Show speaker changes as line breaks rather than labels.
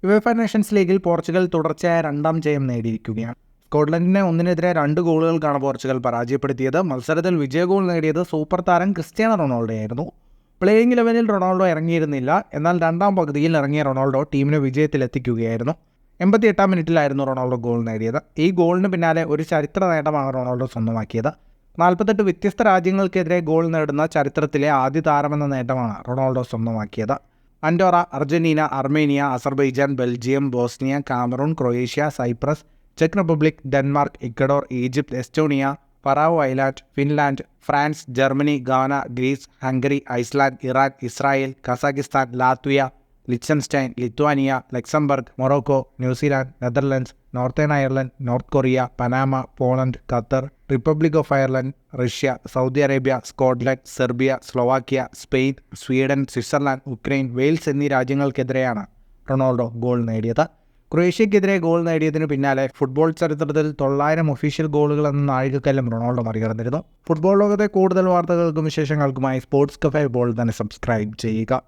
UEFA Nations ലീഗിൽ Portugal തുടർച്ചയായ രണ്ടാം ജയം നേടിയിരിക്കുകയാണ്. സ്കോട്ട്ലൻഡിനെ 1-3 ഗോളുകൾക്കാണ് പോർച്ചുഗൽ പരാജയപ്പെടുത്തിയത്. മത്സരത്തിൽ വിജയ ഗോൾ നേടിയത് സൂപ്പർ താരം ക്രിസ്ത്യാനോ റൊണാൾഡോയായിരുന്നു. പ്ലേയിങ് ലെവലിൽ റൊണാൾഡോ ഇറങ്ങിയിരുന്നില്ല. എന്നാൽ രണ്ടാം പകുതിയിൽ ഇറങ്ങിയ റൊണാൾഡോ ടീമിനെ വിജയത്തിലെത്തിക്കുകയായിരുന്നു. 88-ാം മിനിറ്റിലായിരുന്നു റൊണാൾഡോ ഗോൾ നേടിയത്. ഈ ഗോളിന് പിന്നാലെ ഒരു ചരിത്ര നേട്ടമാണ് റൊണാൾഡോ സ്വന്തമാക്കിയത്. 48 വ്യത്യസ്ത രാജ്യങ്ങൾക്കെതിരെ ഗോൾ നേടുന്ന ചരിത്രത്തിലെ ആദ്യ താരമെന്ന നേട്ടമാണ് റൊണാൾഡോ സ്വന്തമാക്കിയത്. Andorra, Argentina, Armenia, Azerbaijan, Belgium, Bosnia, Cameroon, Croatia, Cyprus, ചെക്ക് Republic, Denmark, Ecuador, Egypt, Estonia, Faroe island, Finland, France, Germany, Ghana, Greece, Hungary, Iceland, Iran, Israel, Kazakhstan, Latvia, Liechtenstein, Lithuania, Luxembourg, Morocco, New Zealand, Netherlands, Northern Ireland, North Korea, Panama, Poland, Qatar, Republic of Ireland, Russia, Saudi Arabia, Scotland, Serbia, Slovakia, Spain, Sweden, Switzerland, Ukraine, Wales എന്നീ രാജ്യങ്ങൾക്കെതിരെയാണ് Ronaldo goal നേടിയത്. ക്രൊയേഷ്യക്കെതിരെ goal നേടിയതിനു പിന്നാലെ football ചരിത്രത്തിൽ 900 official ഗോളുകൾ എന്ന നാഴികക്കല്ലും Ronaldo മറികടന്നിരുന്നു. Football ലോകത്തെ കൂടുതൽ വാർത്തകൾക്കും വിശേഷങ്ങൾക്കുമായി സ്പോർട്സ് കഫേ ഇപ്പോൾ തന്നെ സബ്സ്ക്രൈബ് ചെയ്യുക.